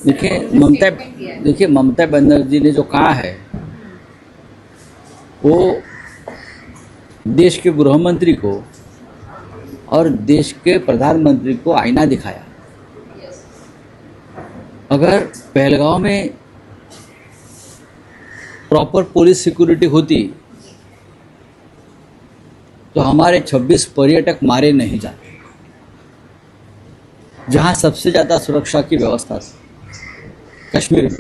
देखिए ममता बनर्जी ने जो कहा है वो देश के गृह मंत्री को और देश के प्रधानमंत्री को आईना दिखाया। अगर पहलगांव में प्रॉपर पुलिस सिक्योरिटी होती तो हमारे 26 पर्यटक मारे नहीं जाते। जहां सबसे ज़्यादा सुरक्षा की व्यवस्था थी कश्मीर में,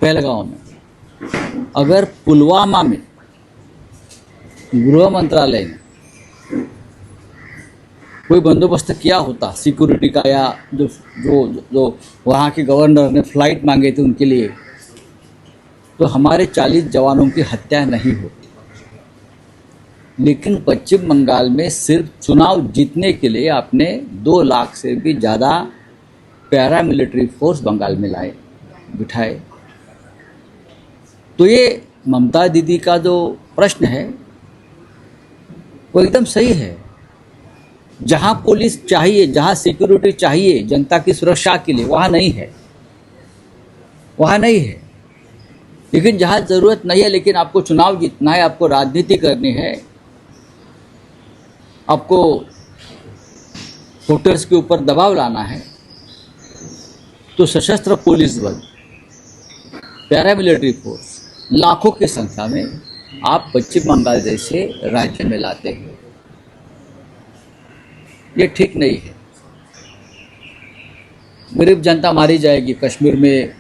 पहलगांव में, अगर पुलवामा में गृह मंत्रालय ने कोई बंदोबस्त किया होता सिक्योरिटी का, या जो जो जो वहाँ के गवर्नर ने फ्लाइट मांगे थे उनके लिए, तो हमारे 40 जवानों की हत्या नहीं होती। लेकिन पश्चिम बंगाल में सिर्फ चुनाव जीतने के लिए आपने 2 लाख से भी ज़्यादा पैरामिलिट्री फोर्स बंगाल में लाए, बिठाए। तो ये ममता दीदी का जो प्रश्न है वो एकदम सही है। जहां पुलिस चाहिए, जहां सिक्योरिटी चाहिए जनता की सुरक्षा के लिए, वहां नहीं है, वहां नहीं है। लेकिन जहां ज़रूरत नहीं है, लेकिन आपको चुनाव जीतना है, आपको राजनीति करनी है, आपको वोटर्स के ऊपर दबाव लाना है, तो सशस्त्र पुलिस बल, पैरामिलिट्री फोर्स लाखों की संख्या में आप पश्चिम बंगाल जैसे राज्य में लाते हैं। ये ठीक नहीं है। गरीब जनता मारी जाएगी कश्मीर में,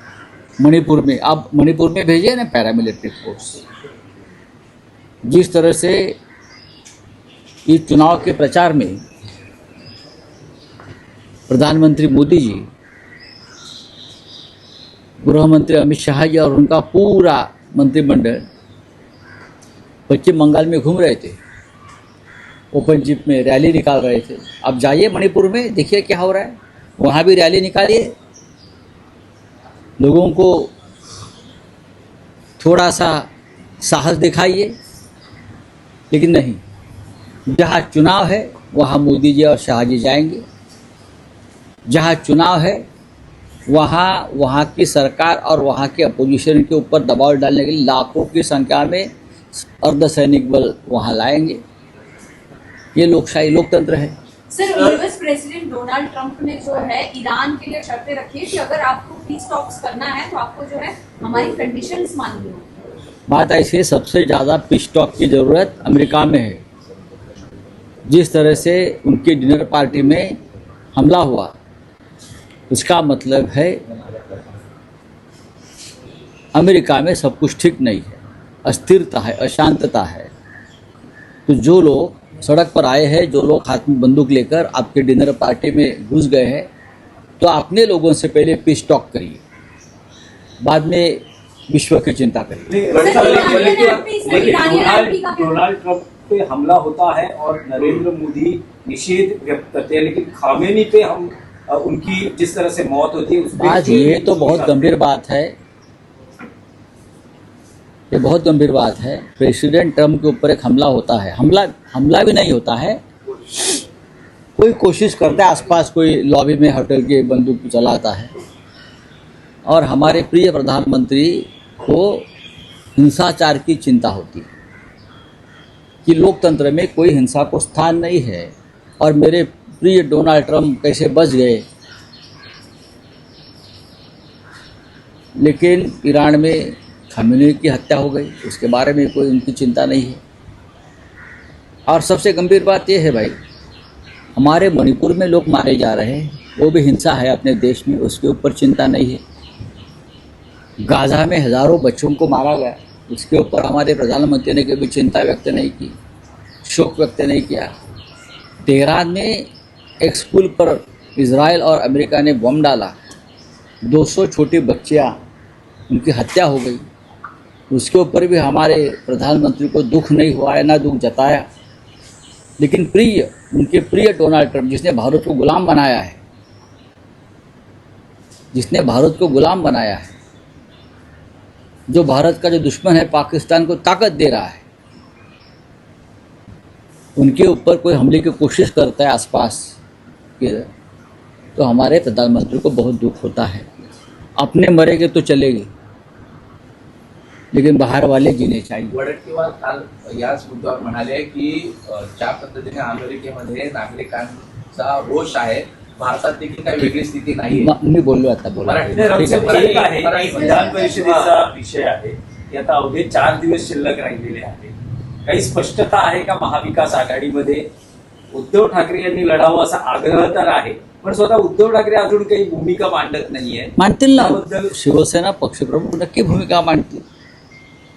मणिपुर में। आप मणिपुर में भेजिए ना पैरामिलिट्री फोर्स। जिस तरह से इस चुनाव के प्रचार में प्रधानमंत्री मोदी जी, गृह मंत्री अमित शाह जी और उनका पूरा मंत्रिमंडल पश्चिम बंगाल में घूम रहे थे, ओपन जिप में रैली निकाल रहे थे। अब जाइए मणिपुर में, देखिए क्या हो रहा है, वहाँ भी रैली निकालिए, लोगों को थोड़ा सा साहस दिखाइए। लेकिन नहीं, जहाँ चुनाव है वहाँ मोदी जी और शाह जी जाएंगे। जहाँ चुनाव है वहाँ की सरकार और वहाँ के अपोजिशन के ऊपर दबाव डालने के लिए लाखों की संख्या में अर्धसैनिक बल वहाँ लाएंगे। ये लोकशाही लोकतंत्र है। Sir, US president Donald Trump ने जो है ईरान के लिए शर्तें रखी है कि अगर आपको पीस टॉक्स करना है तो आपको जो है हमारी कंडीशंस माननी होगी। बात ऐसी है, सबसे ज़्यादा पीस टॉक की ज़रूरत अमेरिका में है। जिस तरह से उनकी डिनर पार्टी में हमला हुआ, उसका मतलब है अमेरिका में सब कुछ ठीक नहीं है, अस्थिरता है, अशांतता है। तो जो लोग सड़क पर आए हैं, जो लोग हाथ में बंदूक लेकर आपके डिनर पार्टी में घुस गए हैं, तो अपने लोगों से पहले पीस टॉक करिए, बाद में विश्व की चिंता करिए। डोनाल्ड ट्रंप पे हमला होता है और नरेंद्र मोदी निषेध व्यक्त करते हैं, लेकिन खामेनी पे हम उनकी जिस तरह से मौत होती है उस पर आज ये तो बहुत गंभीर बात है, ये बहुत गंभीर बात है। प्रेसिडेंट ट्रंप के ऊपर एक हमला होता है, हमला भी नहीं होता है, कोई कोशिश करता है, आसपास कोई लॉबी में होटल के बंदूक चलाता है। और हमारे प्रिय प्रधानमंत्री को हिंसाचार की चिंता होती है कि लोकतंत्र में कोई हिंसा को स्थान नहीं है। और मेरे प्रिय डोनाल्ड ट्रंप कैसे बच गए, लेकिन ईरान में खामेनी की हत्या हो गई, उसके बारे में कोई उनकी चिंता नहीं है। और सबसे गंभीर बात यह है भाई, हमारे मणिपुर में लोग मारे जा रहे हैं, वो भी हिंसा है अपने देश में, उसके ऊपर चिंता नहीं है। गाज़ा में हज़ारों बच्चों को मारा गया, उसके ऊपर हमारे प्रधानमंत्री ने कभी चिंता व्यक्त नहीं की, शोक व्यक्त नहीं किया। तेहरान में एक स्कूल पर इजराइल और अमेरिका ने बम डाला, 200 छोटी बच्चियाँ, उनकी हत्या हो गई, उसके ऊपर भी हमारे प्रधानमंत्री को दुख नहीं हुआ है, ना दुख जताया। लेकिन उनके प्रिय डोनाल्ड ट्रंप, जिसने भारत को गुलाम बनाया है, जिसने भारत को गुलाम बनाया है, जो भारत का जो दुश्मन है, पाकिस्तान को ताकत दे रहा है, उनके ऊपर कोई हमले की कोशिश करता है आसपास के, तो हमारे प्रधानमंत्री को बहुत दुख होता है। अपने मरेंगे तो चलेगी, लेकिन बाहर वाले जीने चाहिए। वडेट्टीवार काल याच मुद्द्यावर म्हणाले की ज्या पद्धतीने अमेरिकेमध्ये नागरिकांचा रोष आहे, भारतात देखील काही वेगळी स्थिती नाही. मी बोललो आता बोला मराठी- नाही, ठीक रावसाहेब, आहे. एक आहे की विधान परिषदेचा विषय आहे की आता अवघे 4 दिवस शिल्लक राहिलेले आहे. काही स्पष्टता आहे का महाविकास आघाडीमध्ये? उद्धव ठाकरे यांनी लढावं असा आग्रह तर आहे, पण स्वतः उद्धव ठाकरे अजून काही भूमिका मांडत नाहीये. मांडतील ना, त्याबद्दल शिवसेना पक्षप्रमुख नक्की भूमिका मांडतील.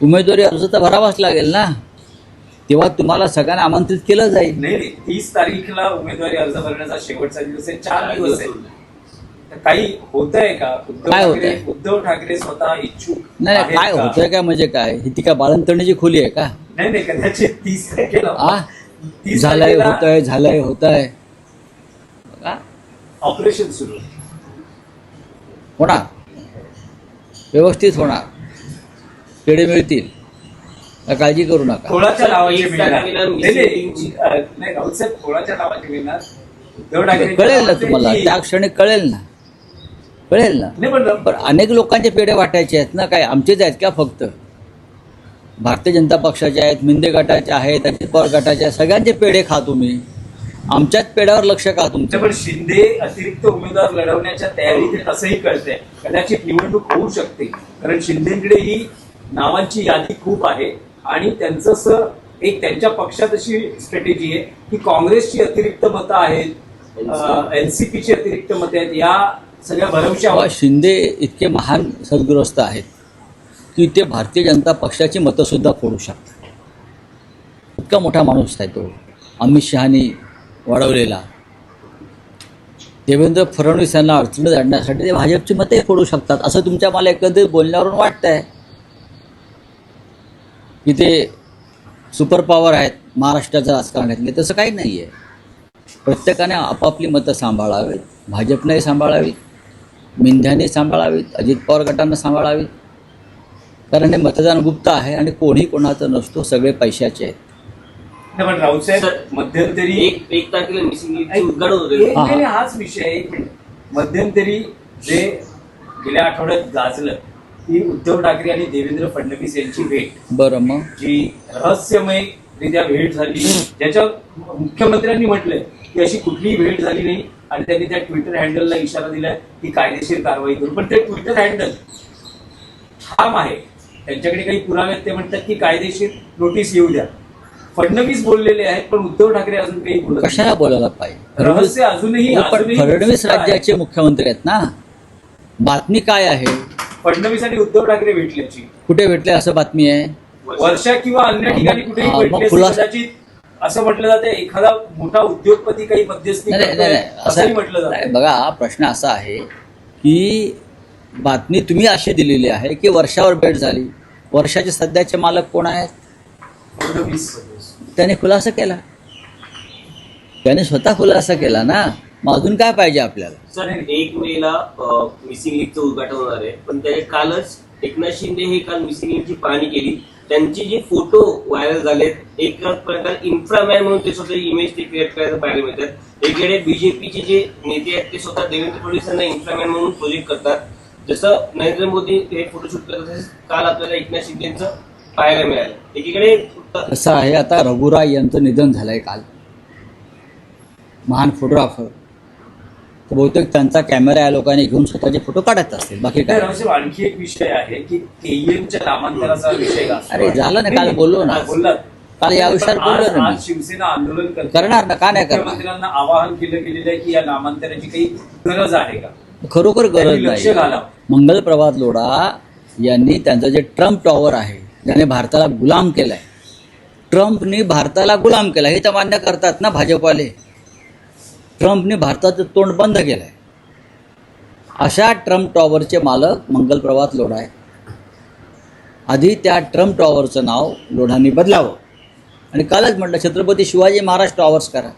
उमेदवारी अर्ज तर भरावाच लागेल ना, तेव्हा तुम्हाला सगळ्यांना आमंत्रित केलं जाईल. नाही, 30 तारीखला उमेदवारी अर्ज भरण्याचा शेवटचा दिवस आहे, 4 दिवस आहे. तर काही होतंय का? काय होतंय? उद्धव ठाकरे स्वतः इच्छुक नाही आहेत काय का? होतंय काय म्हणजे काय, ही ती काय बाळंतणीची खोली आहे का? नाही, कदाचित 30 तारखेला आ 30 झालंय तारखेला होत आहे ऑपरेशन सुरू आहे. होणार, व्यवस्थित होणार, पेढे मिळतील, काळजी करू नका. खोळाच्या नावाचे एक मिळणार. तारखेला नाही, राऊतसाहेब, खोळाच्या नावाचे मिळणार. उद्धव ठाकरे कळेल ना तुम्हाला, त्या क्षणी कळेल ना. नाही, पण पण अनेक लोकांचे पेढे वाटायचे आहेत ना, काय आमचेच आहेत का फक्त? भारतीय जनता पक्षाचे आहेत, मिंदे गटाचे आहेत, अजित पवार गटाचे आहेत, सगळ्यांचे पेढे खा तुम्ही, आमच्याच पेढ्यावर लक्ष का तुमचं? पण शिंदे अतिरिक्त उमेदवार लढवण्याच्या तयारीत असंही कळतंय. कदाचित निवडणूक होऊ शकते, कारण शिंदेकडे ही नावांची यादी खूप आहे आणि त्यांचं असं एक त्यांच्या पक्षात अशी स्ट्रॅटेजी आहे की काँग्रेसची अतिरिक्त मतं आहेत, एनसीपीची अतिरिक्त मतं आहेत, या सगळ्या भरवशावर शिंदे इतके महान सद्ग्रस्त आहेत की ते भारतीय जनता पक्षाची मतं सुद्धा फोडू शकतात. इतका मोठा माणूस आहे तो. अमित शहानी वाढवलेला, देवेंद्र फडणवीस यांना अडचणीत आणण्यासाठी ते भाजपची मते फोडू शकतात, असं तुमच्या मला एकंदरीत बोलण्यावरून वाटतंय की ते सुपर पॉवर आहेत महाराष्ट्राच्या राजकारणातले. तसं काही नाही आहे. प्रत्येकाने आपापली मतं सांभाळावीत, भाजपनेही सांभाळावीत, मिंध्याने सांभाळावीत, अजित पवार गटांना सांभाळावीत, कारण हे मतदान गुप्त आहे आणि कोणी कोणाचं नसतो, सगळे पैशाचे आहेत. नाही, पण राऊतसाहेब, सर, मध्यंतरी एक तारखेला मिसिंग लिंकचे उद्घाटन होते. एक नाही, हाच विषय आहे. एक मिनिट. मध्यंतरी जे गेल्या आठवड्यात गाजलं ती उद्धव ठाकरे आणि देवेंद्र फडणवीस यांची भेट, बरं, मग जी रहस्यमयरित्या भेट झाली, ज्याच्या मुख्यमंत्र्यांनी म्हटलंय की अशी कुठलीही भेट झाली नाही आणि त्यांनी त्या ट्विटर हँडलला इशारा दिलाय की कायदेशीर कारवाई करू. पण ते ट्विटर हँडल ठाम आहे, त्यांच्याकडे काही पुरावे आहेत. ते म्हणतात की कायदेशीर नोटीस येऊ द्या. फडणवीस बोललेले आहेत, पण उद्धव ठाकरे अजून काही बोलत नाही. कशाला बोलायला पाहिजे? रहस्य अजूनही पण फडणवीस राज्याचे मुख्यमंत्री आहेत ना. बातमी काय आहे? फडणवीस आणि उद्धव ठाकरे भेटल्याची कुठे भेटले असं बातमी आहे? वर्षा किंवा अन्य ठिकाणी कुठेही मग भेटले असते. खुलासा- कदाचित असं म्हटलं जातं एखादा मोठा उद्योगपती काही मध्यस्थी नाही, करतोय, असंही म्हटलं असं जातं. बघा, प्रश्न असा आहे की बातमी तुम्ही अशी दिलेली आहे की वर्षावर भेट झाली. वर्षाचे सध्याचे मालक कोण आहेत? फडणवीस. त्याने खुलासा केला, त्याने स्वतः खुलासा केला ना. मग अजून काय पाहिजे आपल्याला? सर, 1 मेला मिसिंग लिंकचं उद्घाटन होणार आहे, पण त्याच्या कालच एकनाथ शिंदे हे काल मिसिंग लिंकची पाहणी केली. त्यांचे जे फोटो व्हायरल झालेत, एक प्रकार इन्फ्रामॅन म्हणून ते स्वतः इमेज ते क्रिएट करायला पाहायला मिळतात. एकीकडे बीजेपीचे जे नेते आहेत ते स्वतः देवेंद्र फडणवीस यांना इन्फ्रामॅन म्हणून प्रोजेक्ट करतात. जसं नरेंद्र मोदी हे फोटोशूट करतात, तसंच काल आपल्याला एकनाथ शिंदेचं पाहायला मिळालं. एकीकडे कसं आहे, आता रघुराय यांचं निधन झालंय काल, महान फोटोग्राफर. तर बहुतेक त्यांचा कॅमेरा या लोकांनी घेऊन स्वतःचे फोटो काढत असतील, बाकी काय. रावसाहेब, आणखी एक विषय आहे की केईएमच्या नामांतराचा विषय गाजतो. अरे झालं ना, काल बोललो ना. बोललात. काल या विषयावर बोललो ना मी. आज शिवसेना आंदोलन करणार ना, का नाही करणार? मुख्यमंत्र्यांना आवाहन केलं गेलेलं आहे की या नामांतराची काही गरज आहे का? खरोखर गरज त्यांनी लक्ष नाही. घालावं. मंगल प्रभात लोढा यांनी त्यांचं जे ट्रम्प टॉवर आहे, ज्याने भारताला गुलाम केलाय, ट्रम्पनी भारताला गुलाम केला, हे तर मान्य करतात ना भाजपवाले. ट्रम्पने भारताचं तोंड बंद केलंय. अशा ट्रम्प टॉवरचे मालक मंगल प्रभात लोढा आहे. आधी त्या ट्रम्प टॉवरचं नाव लोढांनी बदलावं आणि कालच म्हटलं छत्रपती शिवाजी महाराज टॉवर्स करा,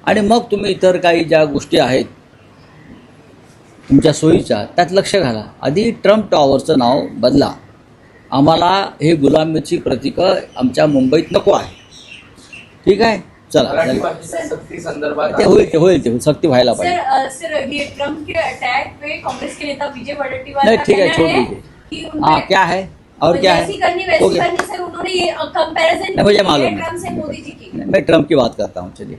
आणि मग तुम्ही इतर काही ज्या गोष्टी आहेत तुमच्या सोयीच्या त्यात लक्ष घाला. आधी ट्रम्प टॉवरचं नाव बदला. आम्हाला हे गुलामीची प्रतीकं आमच्या मुंबईत नको आहे. ठीक आहे, चला मराठी चला. भाषेच्या सक्ती संदर्भात ते होईल सक्ती व्हायला पाहिजे. सर ये ट्रम्प के अटैक पे कांग्रेस के नेता विजय वडेट्टीवार नहीं का ठीक है, कहना छोड़ है दीजिए. कि हाँ उनमें क्या है और क्या है जैसी करनी वैसी हो गया. करनी, सर उन्होंने ये कंपैरिजन नहीं, मुझे मालूम है. ट्रम्प से मोदी जी की. मैं ट्रम्प की बात करता हूँ. चलिए.